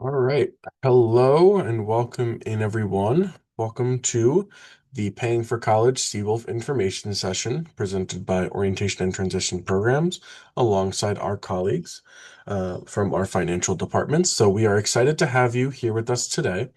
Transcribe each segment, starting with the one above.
All right. Hello and welcome in, everyone. Welcome to the Paying for College Seawolf information session presented by Orientation and Transition Programs alongside our colleagues from our financial departments. So we are excited to have you here with us today.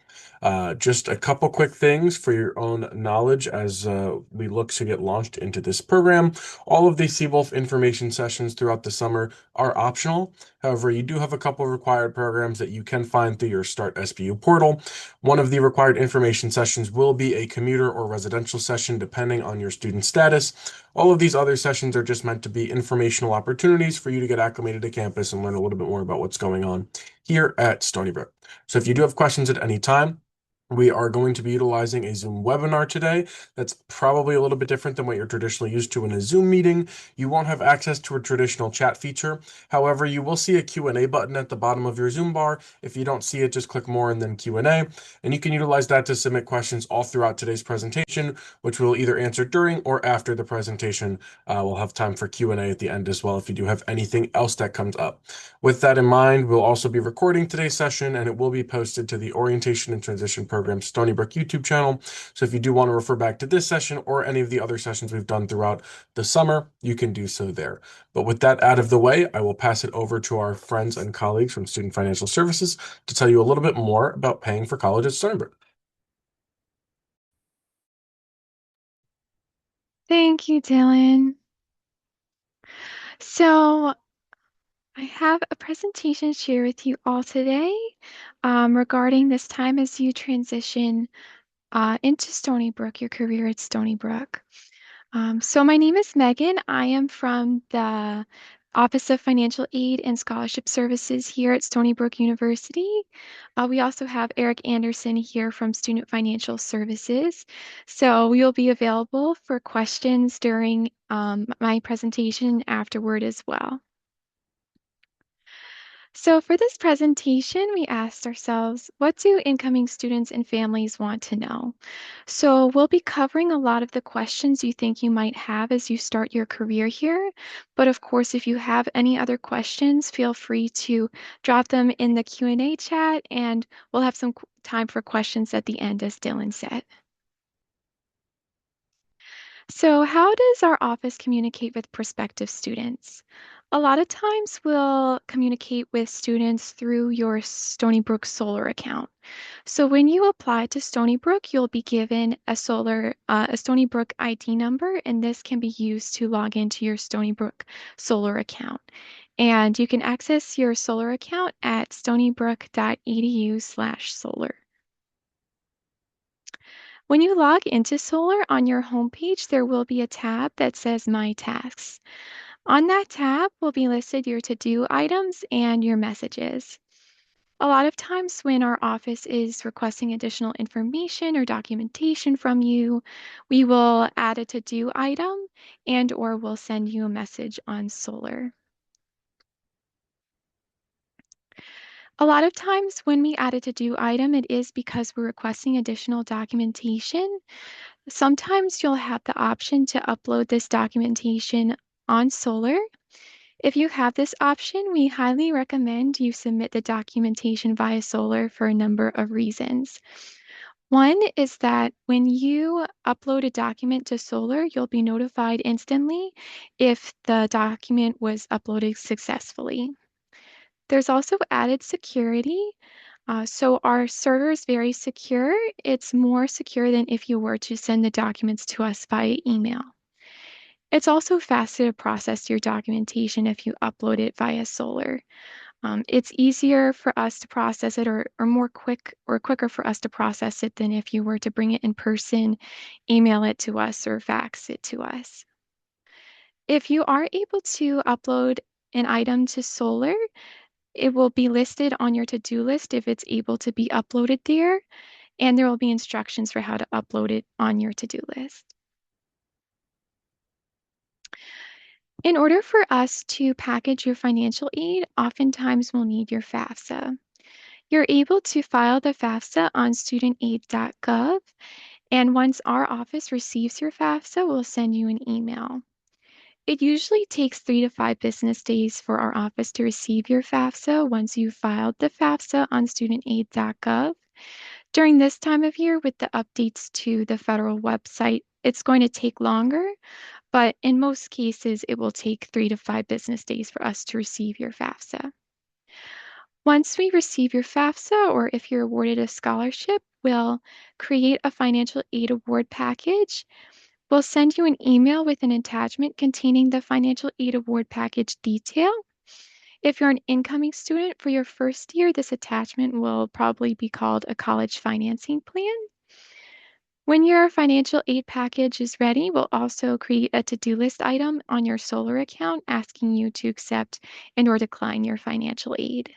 Just a couple quick things for your own knowledge as we look to get launched into this program. All of the Seawolf information sessions throughout the summer are optional. However, you do have a couple of required programs that you can find through your Start SBU portal. One of the required information sessions will be a commuter or residential session, depending on your student status. All of these other sessions are just meant to be informational opportunities for you to get acclimated to campus and learn a little bit more about what's going on here at Stony Brook. So if you do have questions at any time, we are going to be utilizing a Zoom webinar today. That's probably a little bit different than what you're traditionally used to in a Zoom meeting. You won't have access to a traditional chat feature. However, you will see a Q&A button at the bottom of your Zoom bar. If you don't see it, just click more and then Q&A. And you can utilize that to submit questions all throughout today's presentation, which we'll either answer during or after the presentation. We'll have time for Q&A at the end as well if you do have anything else that comes up. With that in mind, we'll also be recording today's session and it will be posted to the Orientation and Transition Program Stony Brook YouTube channel. So if you do want to refer back to this session or any of the other sessions we've done throughout the summer, you can do so there. But with that out of the way, I will pass it over to our friends and colleagues from Student Financial Services to tell you a little bit more about paying for college at Stony Brook. Thank you, Dylan. So I have a presentation to share with you all today regarding this time as you transition into Stony Brook, your career at Stony Brook. So my name is Megan. I am from the Office of Financial Aid and Scholarship Services here at Stony Brook University. We also have Eric Anderson here from Student Financial Services. So we will be available for questions during my presentation afterward as well. So for this presentation, we asked ourselves, what do incoming students and families want to know? So we'll be covering a lot of the questions you think you might have as you start your career here. But of course, if you have any other questions, feel free to drop them in the Q&A chat and we'll have some time for questions at the end, as Dylan said. So how does our office communicate with prospective students? A lot of times we'll communicate with students through your Stony Brook Solar account. So when you apply to Stony Brook, you'll be given a Stony Brook ID number, and this can be used to log into your Stony Brook Solar account. And you can access your Solar account at stonybrook.edu/solar. When you log into Solar on your homepage, there will be a tab that says My Tasks. On that tab will be listed your to-do items and your messages. A lot of times when our office is requesting additional information or documentation from you, we will add a to-do item and or we'll send you a message on Solar. A lot of times when we add a to-do item, it is because we're requesting additional documentation. Sometimes you'll have the option to upload this documentation on Solar. If you have this option, we highly recommend you submit the documentation via Solar for a number of reasons. One is that when you upload a document to Solar, you'll be notified instantly if the document was uploaded successfully. There's also added security. So our server is very secure. It's more secure than if you were to send the documents to us via email. It's also faster to process your documentation if you upload it via Solar. It's easier for us to process it or quicker for us to process it than if you were to bring it in person, email it to us, or fax it to us. If you are able to upload an item to Solar, it will be listed on your to-do list if it's able to be uploaded there, and there will be instructions for how to upload it on your to-do list. In order for us to package your financial aid, oftentimes we'll need your FAFSA. You're able to file the FAFSA on studentaid.gov, and once our office receives your FAFSA, we'll send you an email. It usually takes 3 to 5 business days for our office to receive your FAFSA once you've filed the FAFSA on studentaid.gov. During this time of year, with the updates to the federal website, it's going to take longer, but in most cases, it will take 3 to 5 business days for us to receive your FAFSA. Once we receive your FAFSA, or if you're awarded a scholarship, we'll create a financial aid award package. We'll send you an email with an attachment containing the financial aid award package detail. If you're an incoming student for your first year, this attachment will probably be called a college financing plan. When your financial aid package is ready, we'll also create a to-do list item on your Solar account asking you to accept and or decline your financial aid.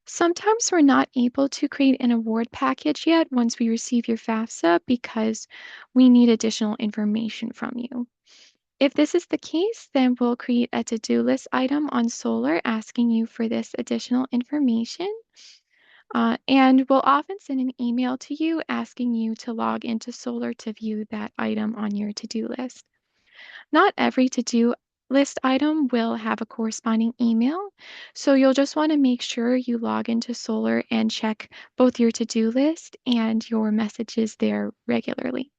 Sometimes we're not able to create an award package yet once we receive your FAFSA because we need additional information from you. If this is the case, then we'll create a to-do list item on Solar asking you for this additional information. And we'll often send an email to you asking you to log into Solar to view that item on your to-do list. Not every to-do list item will have a corresponding email, so you'll just want to make sure you log into Solar and check both your to-do list and your messages there regularly.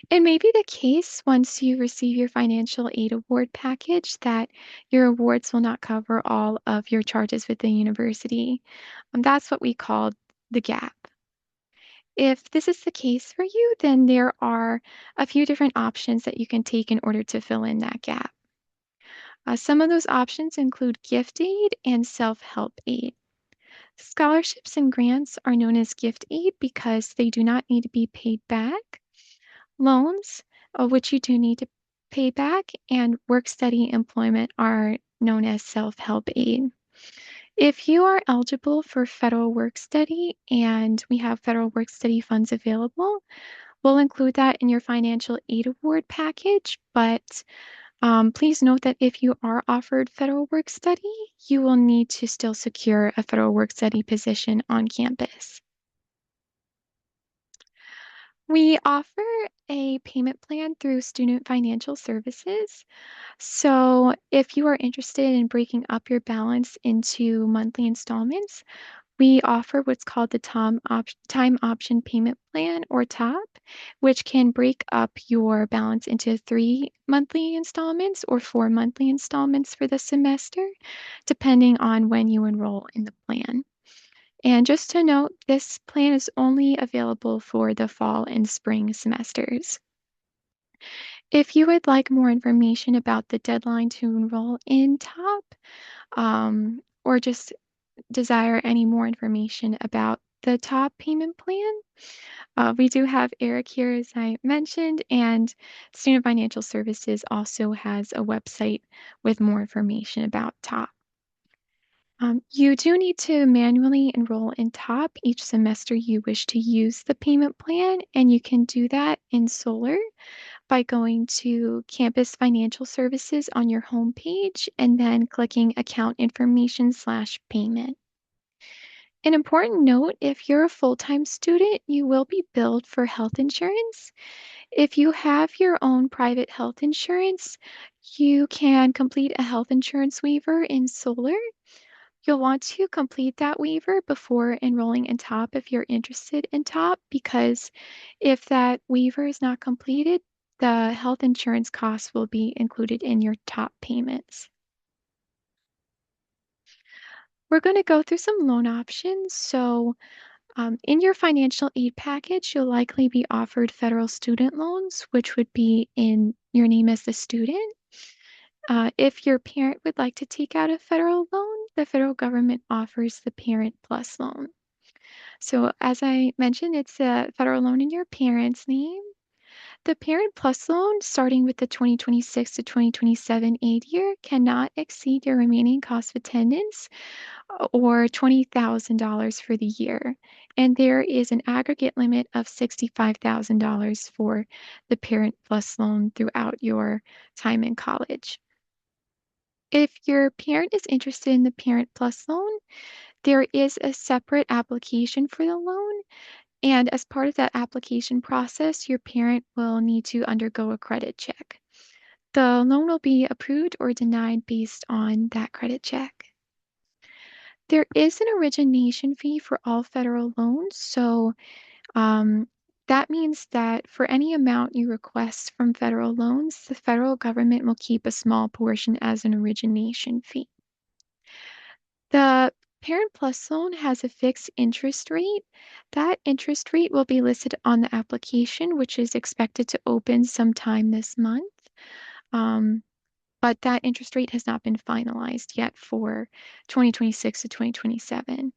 It may be the case once you receive your financial aid award package that your awards will not cover all of your charges with the university. That's what we call the gap. If this is the case for you, then there are a few different options that you can take in order to fill in that gap. Some of those options include gift aid and self-help aid. Scholarships and grants are known as gift aid because they do not need to be paid back. Loans, which you do need to pay back, and work-study employment are known as self-help aid. If you are eligible for federal work-study and we have federal work-study funds available, we'll include that in your financial aid award package, but please note that if you are offered federal work-study, you will need to still secure a federal work-study position on campus. We offer a payment plan through Student Financial Services. So if you are interested in breaking up your balance into monthly installments, we offer what's called the Time Option Payment Plan, or TOP, which can break up your balance into 3 monthly installments or 4 monthly installments for the semester, depending on when you enroll in the plan. And just to note, this plan is only available for the fall and spring semesters. If you would like more information about the deadline to enroll in TOP, or just desire any more information about the TOP payment plan, we do have Eric here, as I mentioned, and Student Financial Services also has a website with more information about TOP. You do need to manually enroll in TOP each semester you wish to use the payment plan, and you can do that in Solar by going to Campus Financial Services on your homepage and then clicking Account Information/Payment. An important note, if you're a full-time student, you will be billed for health insurance. If you have your own private health insurance, you can complete a health insurance waiver in Solar. You'll want to complete that waiver before enrolling in TOP if you're interested in TOP, because if that waiver is not completed, the health insurance costs will be included in your TOP payments. We're going to go through some loan options. So in your financial aid package, you'll likely be offered federal student loans, which would be in your name as the student. If your parent would like to take out a federal loan, the federal government offers the Parent Plus loan. So as I mentioned, it's a federal loan in your parent's name. The Parent Plus loan, starting with the 2026 to 2027 aid year, cannot exceed your remaining cost of attendance or $20,000 for the year. And there is an aggregate limit of $65,000 for the Parent Plus loan throughout your time in college. If your parent is interested in the Parent Plus loan, there is a separate application for the loan. And as part of that application process, your parent will need to undergo a credit check. The loan will be approved or denied based on that credit check. There is an origination fee for all federal loans, so um, that means that for any amount you request from federal loans, the federal government will keep a small portion as an origination fee. The Parent Plus loan has a fixed interest rate. That interest rate will be listed on the application, which is expected to open sometime this month. Um, but that interest rate has not been finalized yet for 2026 to 2027.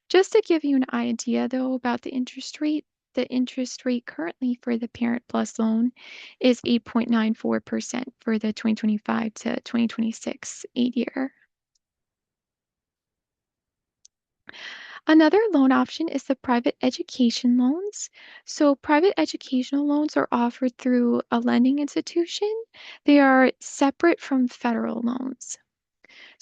Just to give you an idea, though, about the interest rate currently for the Parent Plus loan is 8.94% for the 2025 to 2026 8-year. Another loan option is the private education loans. So, private educational loans are offered through a lending institution. They are separate from federal loans.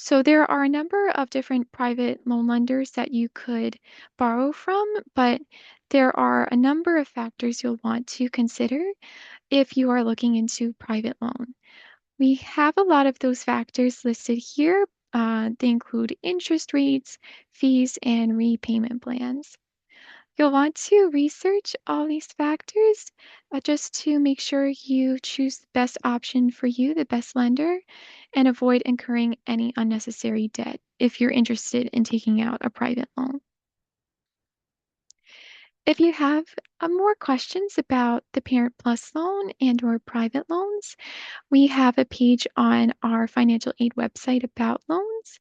So there are a number of different private loan lenders that you could borrow from, but there are a number of factors you'll want to consider if you are looking into private loan. We have a lot of those factors listed here. They include interest rates, fees, and repayment plans. You'll want to research all these factors just to make sure you choose the best option for you, the best lender, and avoid incurring any unnecessary debt if you're interested in taking out a private loan. If you have more questions about the Parent Plus loan and or private loans, we have a page on our financial aid website about loans.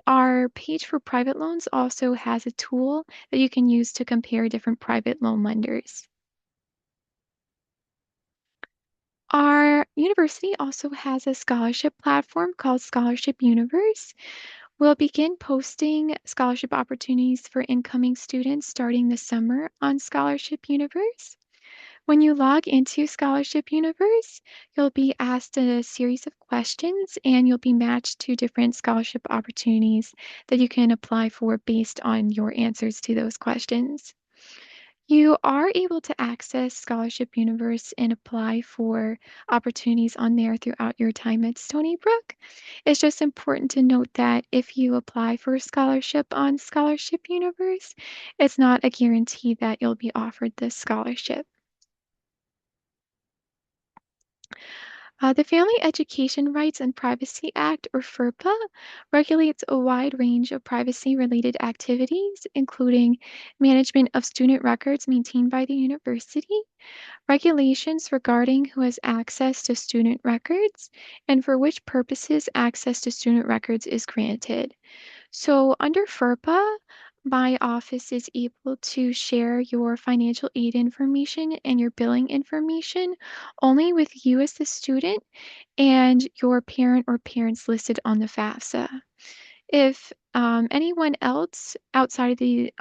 Our page for private loans also has a tool that you can use to compare different private loan lenders. Our university also has a scholarship platform called Scholarship Universe. We'll begin posting scholarship opportunities for incoming students starting this summer on Scholarship Universe. When you log into Scholarship Universe, you'll be asked a series of questions and you'll be matched to different scholarship opportunities that you can apply for based on your answers to those questions. You are able to access Scholarship Universe and apply for opportunities on there throughout your time at Stony Brook. It's just important to note that if you apply for a scholarship on Scholarship Universe, it's not a guarantee that you'll be offered this scholarship. The Family Education Rights and Privacy Act, or FERPA, regulates a wide range of privacy-related activities, including management of student records maintained by the university, regulations regarding who has access to student records, and for which purposes access to student records is granted. So under FERPA, my office is able to share your financial aid information and your billing information only with you as the student and your parent or parents listed on the FAFSA. If anyone else outside of the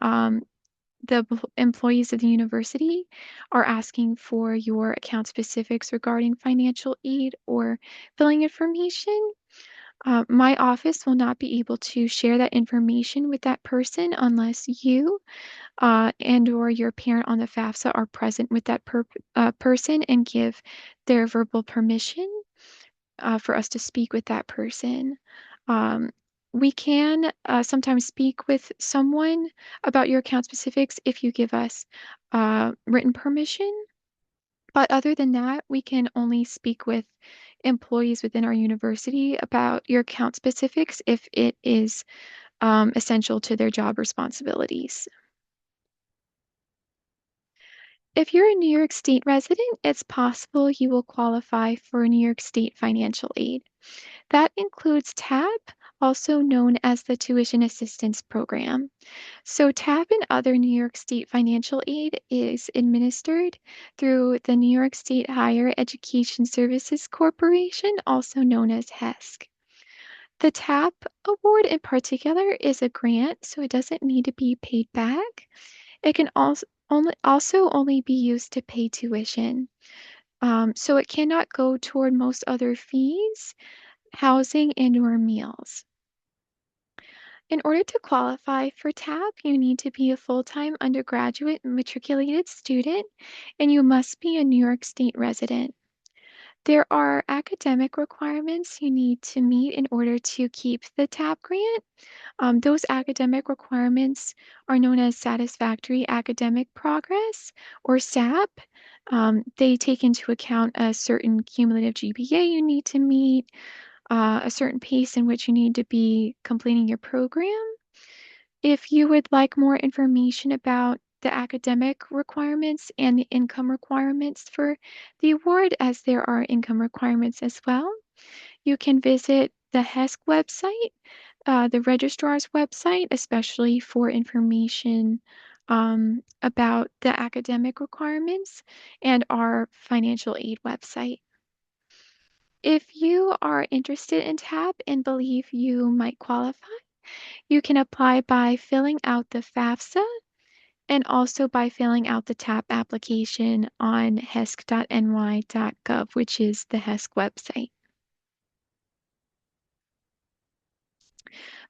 employees of the university are asking for your account specifics regarding financial aid or billing information, my office will not be able to share that information with that person unless you and or your parent on the FAFSA are present with that person and give their verbal permission for us to speak with that person. Um, we can sometimes speak with someone about your account specifics if you give us written permission. But other than that, we can only speak with employees within our university about your account specifics if it is essential to their job responsibilities. If you're a New York State resident, it's possible you will qualify for New York State financial aid. That includes TAP, also known as the Tuition Assistance Program. So, TAP and other New York State financial aid is administered through the New York State Higher Education Services Corporation, also known as HESC. The TAP award in particular is a grant, so it doesn't need to be paid back. It can also only be used to pay tuition. So it cannot go toward most other fees, housing, and or meals. In order to qualify for TAP, you need to be a full-time undergraduate matriculated student, and you must be a New York State resident. There are academic requirements you need to meet in order to keep the TAP grant. Those academic requirements are known as Satisfactory Academic Progress, or SAP. They take into account a certain cumulative GPA you need to meet, a certain pace in which you need to be completing your program. If you would like more information about the academic requirements and the income requirements for the award, as there are income requirements as well, you can visit the HESC website, the registrar's website, especially for information about the academic requirements, and our financial aid website. If you are interested in TAP and believe you might qualify, you can apply by filling out the FAFSA and also by filling out the TAP application on hesc.ny.gov, which is the HESC website.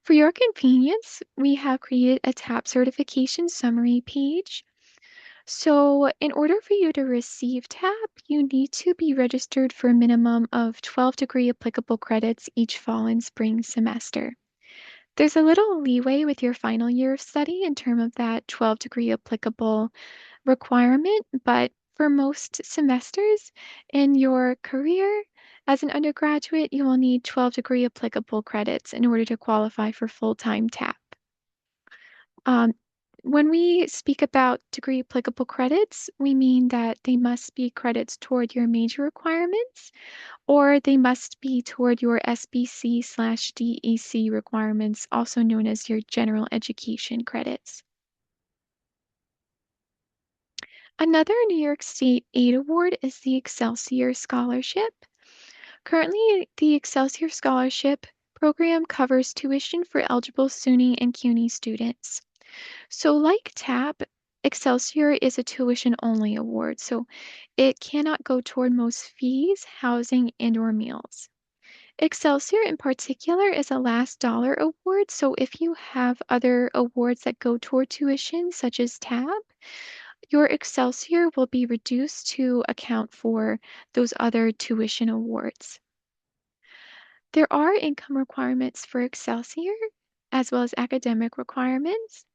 For your convenience, we have created a TAP certification summary page. So in order for you to receive TAP, you need to be registered for a minimum of 12 degree applicable credits each fall and spring semester. There's a little leeway with your final year of study in terms of that 12 degree applicable requirement, but for most semesters in your career as an undergraduate, you will need 12 degree applicable credits in order to qualify for full-time TAP. When we speak about degree applicable credits, we mean that they must be credits toward your major requirements, or they must be toward your SBC/DEC requirements, also known as your general education credits. Another New York State aid award is the Excelsior Scholarship. Currently, the Excelsior Scholarship program covers tuition for eligible SUNY and CUNY students. So like TAP, Excelsior is a tuition-only award, so it cannot go toward most fees, housing, and/or meals. Excelsior in particular is a last dollar award, so if you have other awards that go toward tuition, such as TAP, your Excelsior will be reduced to account for those other tuition awards. There are income requirements for Excelsior, as well as academic requirements.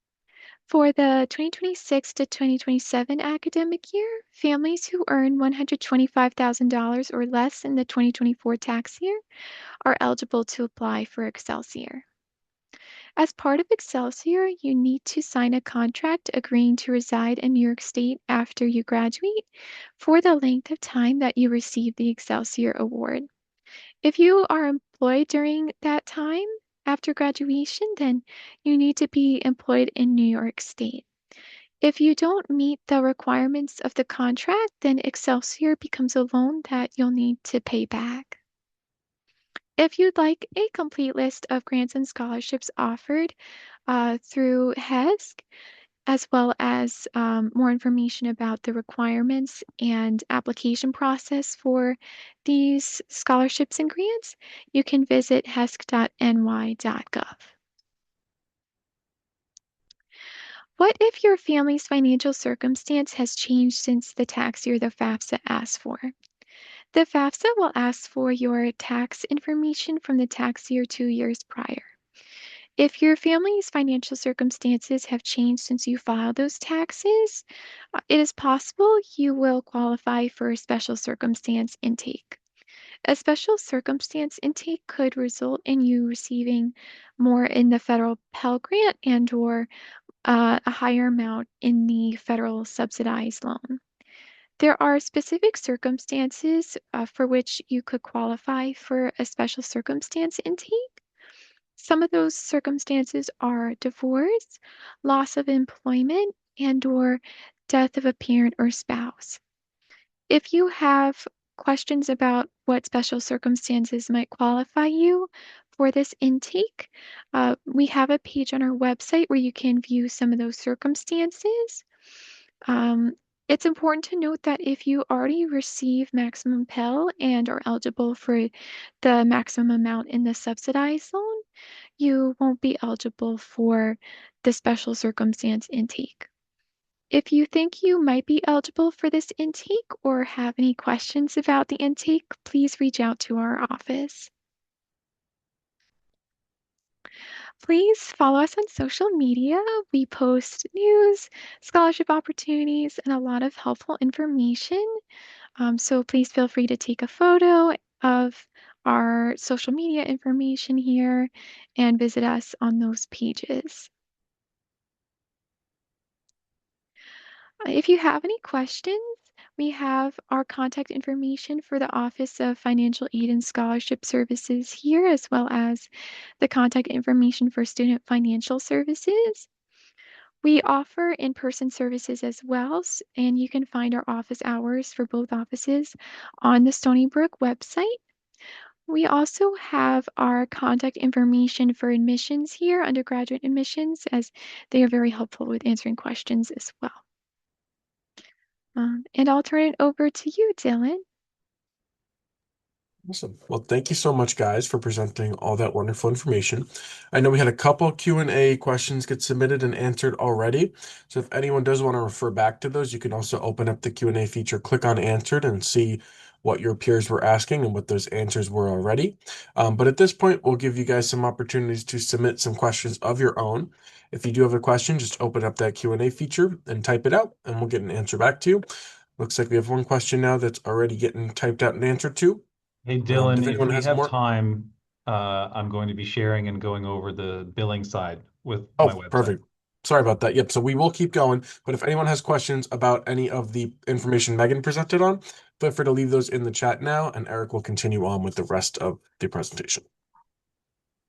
For the 2026 to 2027 academic year, families who earn $125,000 or less in the 2024 tax year are eligible to apply for Excelsior. As part of Excelsior, you need to sign a contract agreeing to reside in New York State after you graduate for the length of time that you receive the Excelsior Award. If you are employed during that time after graduation, then you need to be employed in New York State. If you don't meet the requirements of the contract, then Excelsior becomes a loan that you'll need to pay back. If you'd like a complete list of grants and scholarships offered through HESC, as well as more information about the requirements and application process for these scholarships and grants, you can visit hesc.ny.gov. What if your family's financial circumstance has changed since the tax year the FAFSA asks for? The FAFSA will ask for your tax information from the tax year 2 years prior. If your family's financial circumstances have changed since you filed those taxes, it is possible you will qualify for a special circumstance intake. A special circumstance intake could result in you receiving more in the federal Pell Grant and/or a higher amount in the federal subsidized loan. There are specific circumstances for which you could qualify for a special circumstance intake. Some of those circumstances are divorce, loss of employment, and/or death of a parent or spouse. If you have questions about what special circumstances might qualify you for this intake, we have a page on our website where you can view some of those circumstances. It's important to note that if you already receive maximum Pell and are eligible for the maximum amount in the subsidized loan, you won't be eligible for the special circumstance intake. If you think you might be eligible for this intake or have any questions about the intake, please reach out to our office. Please follow us on social media. We post news, scholarship opportunities, and a lot of helpful information. So please feel free to take a photo of our social media information here and visit us on those pages. If you have any questions, we have our contact information for the Office of Financial Aid and Scholarship Services here, as well as the contact information for Student Financial Services. We offer in-person services as well, and you can find our office hours for both offices on the Stony Brook website. We also have our contact information for admissions here, undergraduate admissions, as they are very helpful with answering questions as well. And I'll turn it over to you, Dylan. Awesome. Well, thank you so much, guys, for presenting all that wonderful information. I know we had a couple Q&A questions get submitted and answered already. So if anyone does want to refer back to those, you can also open up the Q&A feature, click on answered, and see what your peers were asking and what those answers were already. But at this point, we'll give you guys some opportunities to submit some questions of your own. If you do have a question, just open up that Q&A feature and type it out, and we'll get an answer back to you. Looks like we have one question now that's already getting typed out and answered to. Hey, Dylan, If if anyone we has have more. time, I'm going to be sharing and going over the billing side with Oh, my website. perfect. Sorry about that. Yep. So we will keep going. But if anyone has questions about any of the information Megan presented on, feel free to leave those in the chat now, and Eric will continue on with the rest of the presentation.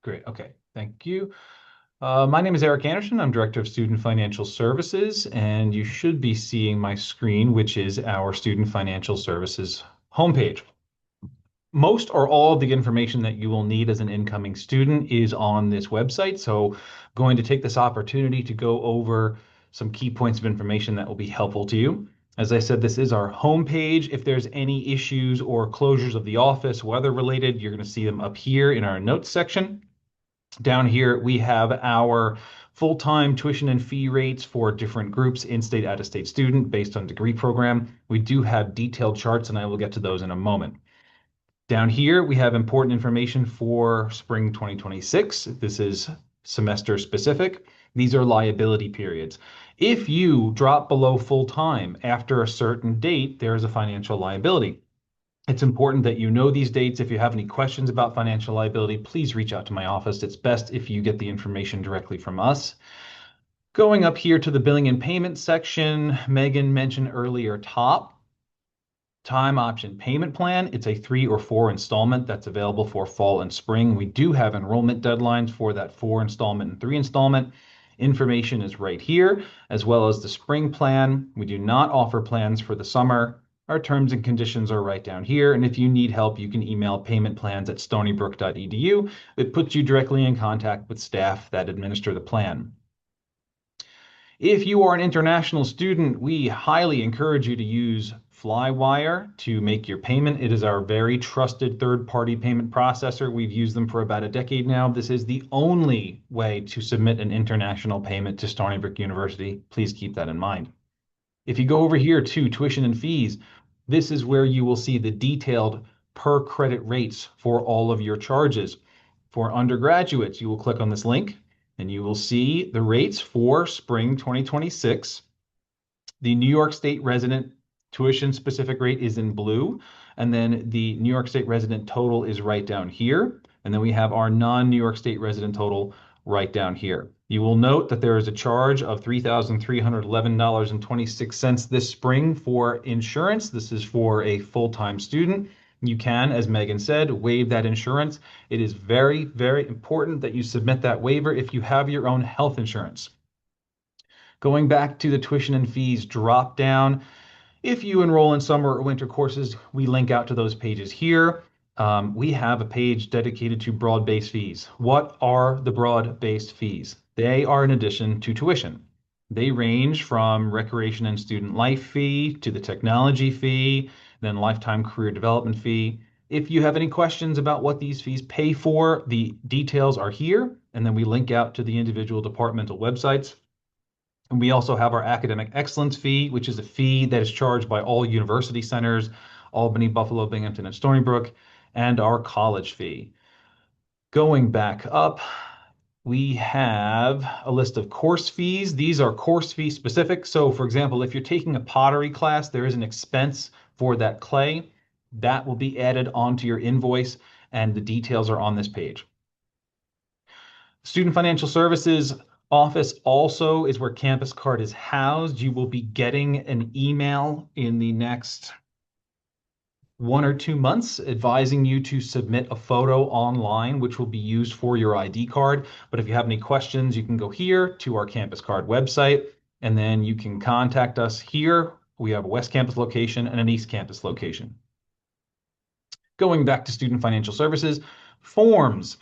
Great. Okay. Thank you. My name is Eric Anderson. I'm Director of Student Financial Services, and you should be seeing my screen, which is our Student Financial Services homepage. Most or all of the information that you will need as an incoming student is on this website. So I'm going to take this opportunity to go over some key points of information that will be helpful to you. As I said, this is our homepage. If there's any issues or closures of the office, weather related, you're going to see them up here in our notes section. Down here, we have our full-time tuition and fee rates for different groups, in-state, out-of-state student, based on degree program. We do have detailed charts, and I will get to those in a moment. Down here, we have important information for spring 2026. This is semester specific. These are liability periods. If you drop below full-time after a certain date, there is a financial liability. It's important that you know these dates. If you have any questions about financial liability, please reach out to my office. It's best if you get the information directly from us. Going up here to the billing and payment section, Megan mentioned earlier top. Time option payment plan. It's a 3 or 4 installment that's available for fall and spring. We do have enrollment deadlines for that 4 installment and 3 installment. Information is right here, as well as the spring plan. We do not offer plans for the summer. Our terms and conditions are right down here. And if you need help, you can email paymentplans@stonybrook.edu. It puts you directly in contact with staff that administer the plan. If you are an international student, we highly encourage you to use Flywire to make your payment. It is our very trusted third-party payment processor. We've used them for about a decade now. This is the only way to submit an international payment to Stony Brook University. Please keep that in mind. If you go over here to tuition and fees, this is where you will see the detailed per credit rates for all of your charges. For undergraduates, you will click on this link and you will see the rates for spring 2026. The New York State resident tuition specific rate is in blue, and then the New York State resident total is right down here. And then we have our non-New York State resident total right down here. You will note that there is a charge of $3,311.26 this spring for insurance. This is for a full-time student. You can, as Megan said, waive that insurance. It is very, very important that you submit that waiver if you have your own health insurance. Going back to the tuition and fees drop down, if you enroll in summer or winter courses, we link out to those pages here. We have a page dedicated to broad-based fees. What are the broad-based fees? They are in addition to tuition. They range from recreation and student life fee to the technology fee, then lifetime career development fee. If you have any questions about what these fees pay for, the details are here, and then we link out to the individual departmental websites. And we also have our academic excellence fee, which is a fee that is charged by all university centers, Albany, Buffalo, Binghamton, and Stony Brook, and our college fee. Going back up, we have a list of course fees. These are course fee specific. So for example, if you're taking a pottery class, there is an expense for that clay. That will be added onto your invoice, and the details are on this page. Student Financial Services office also is where Campus Card is housed. You will be getting an email in the next 1 or 2 months advising you to submit a photo online, which will be used for your ID card. But if you have any questions, you can go here to our Campus Card website, and then you can contact us here. We have a West Campus location and an East Campus location. Going back to Student Financial Services, forms.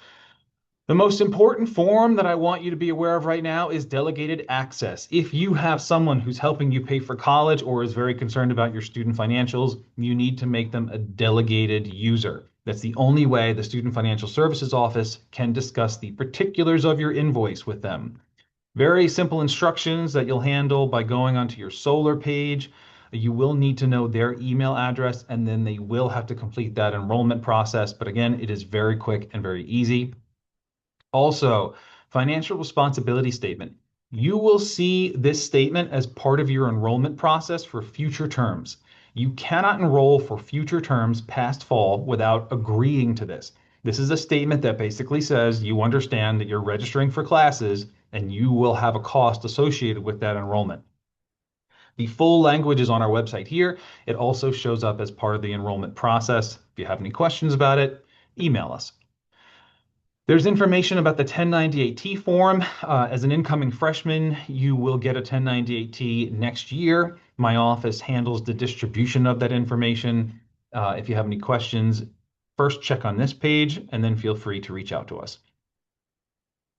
The most important form that I want you to be aware of right now is delegated access. If you have someone who's helping you pay for college or is very concerned about your student financials, you need to make them a delegated user. That's the only way the Student Financial Services Office can discuss the particulars of your invoice with them. Very simple instructions that you'll handle by going onto your Solar page. You will need to know their email address, and then they will have to complete that enrollment process. But again, it is very quick and very easy. Also, financial responsibility statement. You will see this statement as part of your enrollment process for future terms. You cannot enroll for future terms past fall without agreeing to this. This is a statement that basically says you understand that you're registering for classes and you will have a cost associated with that enrollment. The full language is on our website here. It also shows up as part of the enrollment process. If you have any questions about it, email us. There's information about the 1098T form. As an incoming freshman, you will get a 1098T next year. My office handles the distribution of that information. If you have any questions, first check on this page and then feel free to reach out to us.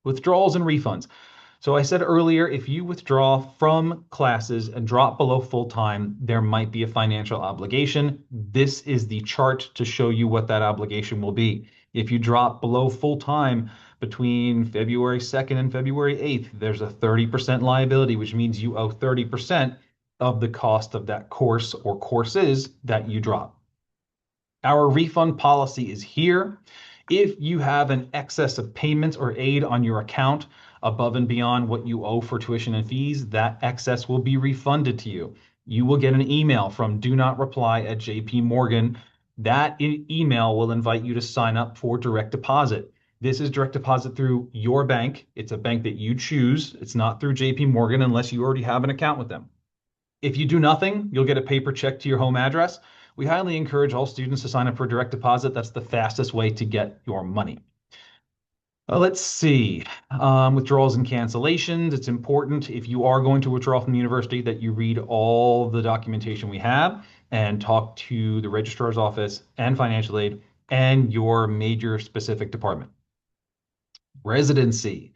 Withdrawals and refunds. So I said earlier, if you withdraw from classes and drop below full-time, there might be a financial obligation. This is the chart to show you what that obligation will be. If you drop below full-time between February 2nd and February 8th, there's a 30% liability, which means you owe 30% of the cost of that course or courses that you drop. Our refund policy is here. If you have an excess of payments or aid on your account above and beyond what you owe for tuition and fees, that excess will be refunded to you. You will get an email from do not reply at JP Morgan. That email will invite you to sign up for direct deposit. This is direct deposit through your bank. It's a bank that you choose. It's not through JP Morgan unless you already have an account with them. If you do nothing, you'll get a paper check to your home address. We highly encourage all students to sign up for direct deposit. That's the fastest way to get your money. Let's see, withdrawals and cancellations. It's important if you are going to withdraw from the university that you read all the documentation we have and talk to the registrar's office and financial aid and your major specific department. Residency.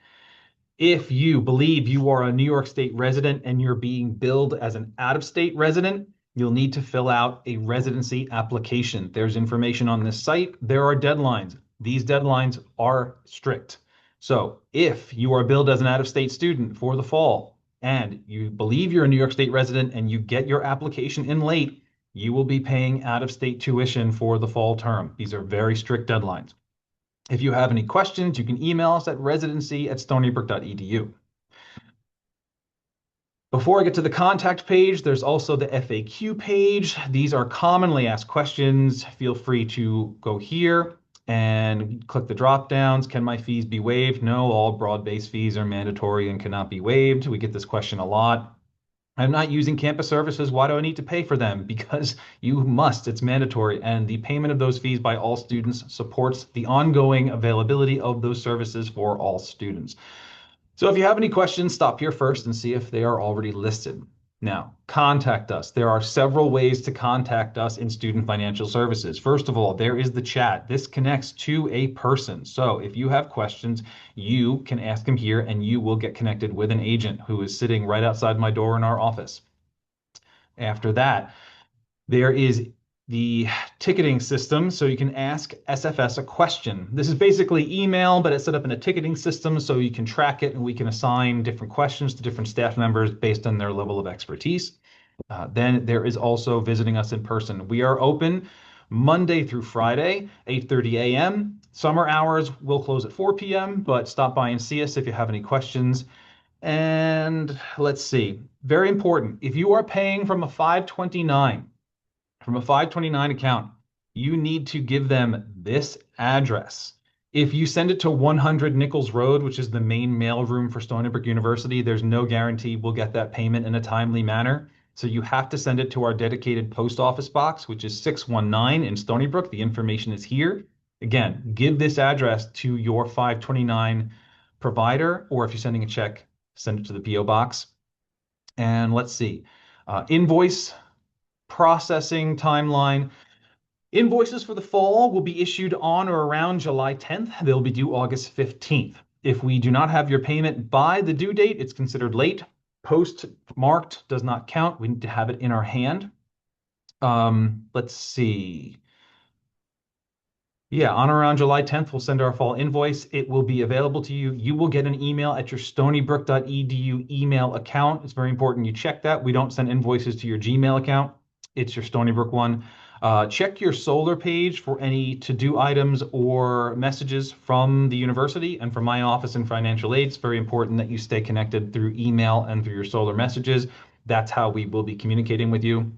If you believe you are a New York State resident and you're being billed as an out-of-state resident, you'll need to fill out a residency application. There's information on this site. There are deadlines. These deadlines are strict. So if you are billed as an out-of-state student for the fall and you believe you're a New York State resident and you get your application in late, you will be paying out-of-state tuition for the fall term. These are very strict deadlines. If you have any questions, you can email us at residency@stonybrook.edu. Before I get to the contact page, there's also the FAQ page. These are commonly asked questions. Feel free to go here and click the drop downs. Can my fees be waived? No, all broad-based fees are mandatory and cannot be waived. We get this question a lot. I'm not using campus services. Why do I need to pay for them? Because you must, it's mandatory. And the payment of those fees by all students supports the ongoing availability of those services for all students. So if you have any questions, stop here first and see if they are already listed. Now, contact us. There are several ways to contact us in Student Financial Services. First of all, there is the chat. This connects to a person. So if you have questions, you can ask them here and you will get connected with an agent who is sitting right outside my door in our office. After that, there is the ticketing system, so you can ask SFS a question. This is basically email, but it's set up in a ticketing system so you can track it and we can assign different questions to different staff members based on their level of expertise. Then there is also visiting us in person. We are open Monday through Friday, 8:30 a.m. Summer hours will close at 4 p.m., but stop by and see us if you have any questions. And let's see, very important, if you are paying from a 529 account, you need to give them this address. If you send it to 100 Nichols Road, which is the main mailroom for Stony Brook University, there's no guarantee we'll get that payment in a timely manner. So you have to send it to our dedicated post office box, which is 619 in Stony Brook. The information is here. Again, give this address to your 529 provider, or if you're sending a check, send it to the PO box. And let's see, invoice processing timeline. Invoices for the fall will be issued on or around July 10th. They'll be due August 15th. If we do not have your payment by the due date, it's considered late. Post-marked does not count. We need to have it in our hand. Let's see. Yeah, on or around July 10th, we'll send our fall invoice. It will be available to you. You will get an email at your stonybrook.edu email account. It's very important you check that. We don't send invoices to your Gmail account. It's your Stony Brook one. Check your Solar page for any to-do items or messages from the university and from my office in financial aid. It's very important that you stay connected through email and through your Solar messages. That's how we will be communicating with you.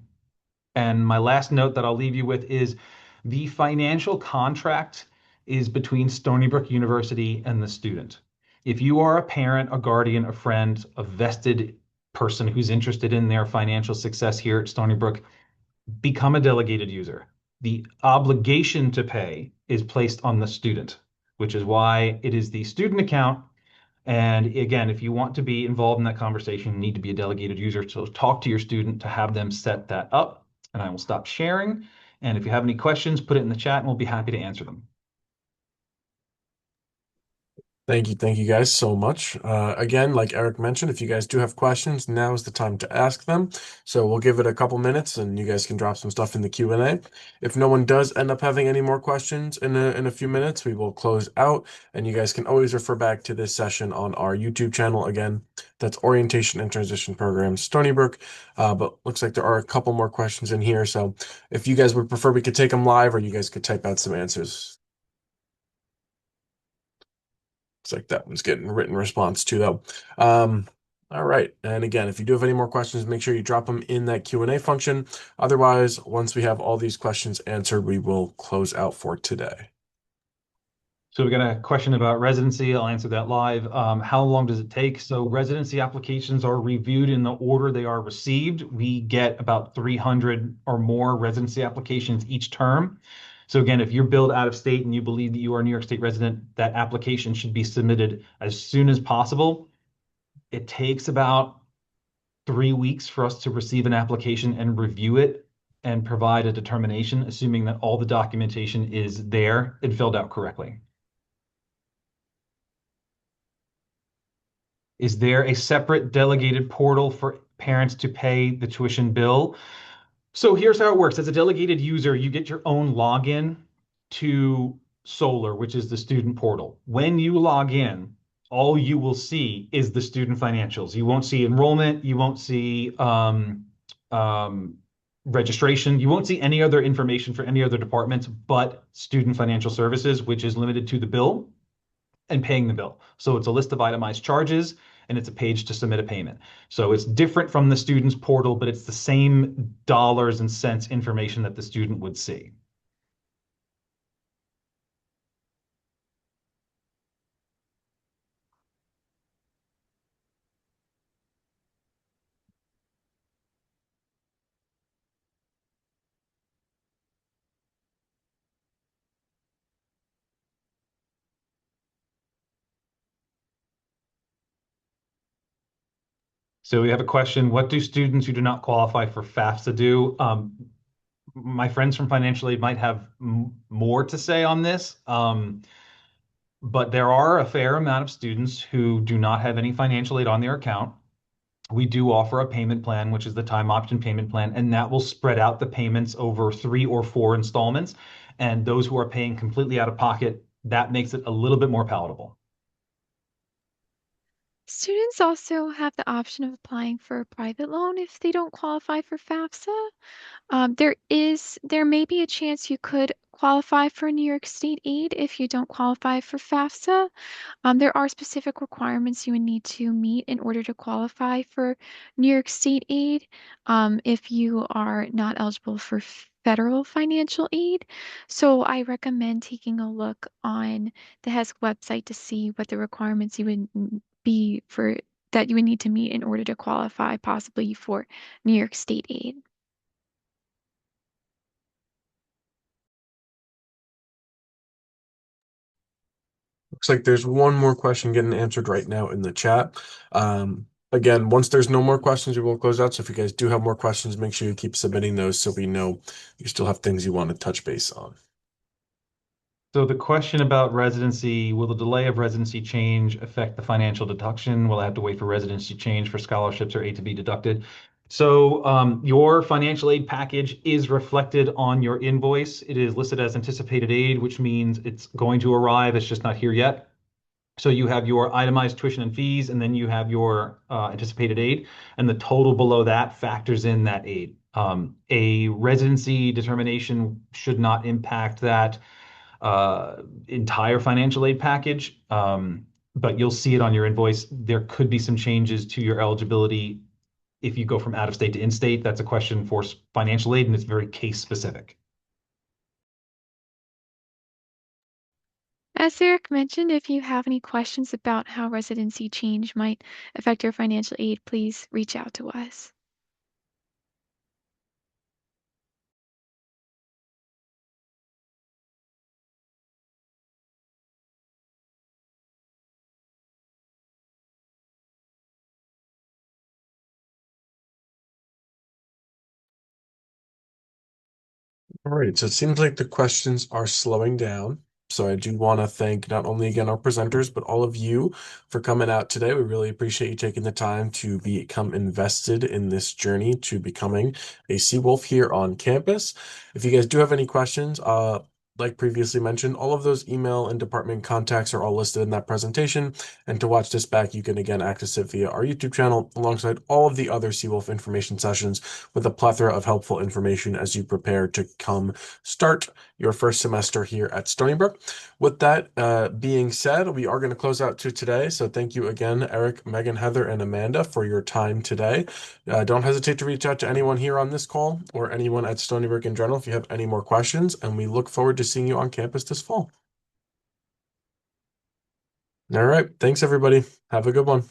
And my last note that I'll leave you with is the financial contract is between Stony Brook University and the student. If you are a parent, a guardian, a friend, a vested person who's interested in their financial success here at Stony Brook, become a delegated user. The obligation to pay is placed on the student, which is why it is the student account. And again, if you want to be involved in that conversation, you need to be a delegated user. So talk to your student to have them set that up. And I will stop sharing. And if you have any questions, put it in the chat and we'll be happy to answer them. Thank you guys so much. Again, like Eric mentioned, if you guys do have questions, now is the time to ask them. So we'll give it a couple minutes and you guys can drop some stuff in the Q&A. If no one does end up having any more questions in a few minutes, we will close out and you guys can always refer back to this session on our YouTube channel. Again, that's Orientation and Transition Programs, Stony Brook. But looks like there are a couple more questions in here. So if you guys would prefer, we could take them live or you guys could type out some answers. Looks like that one's getting written response to though. All right. And again, if you do have any more questions, make sure you drop them in that Q&A function. Otherwise, once we have all these questions answered, we will close out for today. So we got a question about residency. I'll answer that live. How long does it take? So residency applications are reviewed in the order they are received. We get about 300 or more residency applications each term. So again, if you're billed out of state and you believe that you are a New York State resident, that application should be submitted as soon as possible. It takes about 3 weeks for us to receive an application and review it and provide a determination, assuming that all the documentation is there and filled out correctly. Is there a separate delegated portal for parents to pay the tuition bill? So here's how it works. As a delegated user, you get your own login to Solar, which is the student portal. When you log in, all you will see is the student financials. You won't see enrollment. You won't see registration. You won't see any other information for any other departments but student financial services, which is limited to the bill and paying the bill. So it's a list of itemized charges and it's a page to submit a payment. So it's different from the student's portal, but it's the same dollars and cents information that the student would see. So we have a question, what do students who do not qualify for FAFSA do? My friends from financial aid might have more to say on this, but there are a fair amount of students who do not have any financial aid on their account. we do offer a payment plan, which is the time option payment plan, and that will spread out the payments over 3 or 4 installments. And those who are paying completely out of pocket, that makes it a little bit more palatable. Students also have the option of applying for a private loan if they don't qualify for FAFSA. There may be a chance you could qualify for New York State aid if you don't qualify for FAFSA. There are specific requirements you would need to meet in order to qualify for New York State aid, if you are not eligible for federal financial aid. So I recommend taking a look on the HESC website to see what the requirements you would be for that you would need to meet in order to qualify possibly for New York State aid. Looks like there's one more question getting answered right now in the chat. Again, once there's no more questions, we will close out. So if you guys do have more questions, make sure you keep submitting those so we know you still have things you want to touch base on. So the question about residency, will the delay of residency change affect the financial deduction? Will I have to wait for residency change for scholarships or aid to be deducted? So your financial aid package is reflected on your invoice. It is listed as anticipated aid, which means it's going to arrive. It's just not here yet. So you have your itemized tuition and fees, and then you have your anticipated aid, and the total below that factors in that aid. A residency determination should not impact that entire financial aid package, but you'll see it on your invoice. There could be some changes to your eligibility if you go from out of state to in state. That's a question for financial aid, and it's very case specific. As Eric mentioned, if you have any questions about how residency change might affect your financial aid, please reach out to us. All right, so it seems like the questions are slowing down. So I do want to thank not only again our presenters, but all of you for coming out today. We really appreciate you taking the time to become invested in this journey to becoming a Seawolf here on campus. If you guys do have any questions, like previously mentioned, all of those email and department contacts are all listed in that presentation. And to watch this back, you can again access it via our YouTube channel alongside all of the other Seawolf information sessions with a plethora of helpful information as you prepare to come start your first semester here at Stony Brook. With that being said, we are going to close out to today. So thank you again, Eric, Megan, Heather, and Amanda for your time today. Don't hesitate to reach out to anyone here on this call or anyone at Stony Brook in general if you have any more questions, and we look forward to seeing you on campus this fall. All right. Thanks, everybody. Have a good one.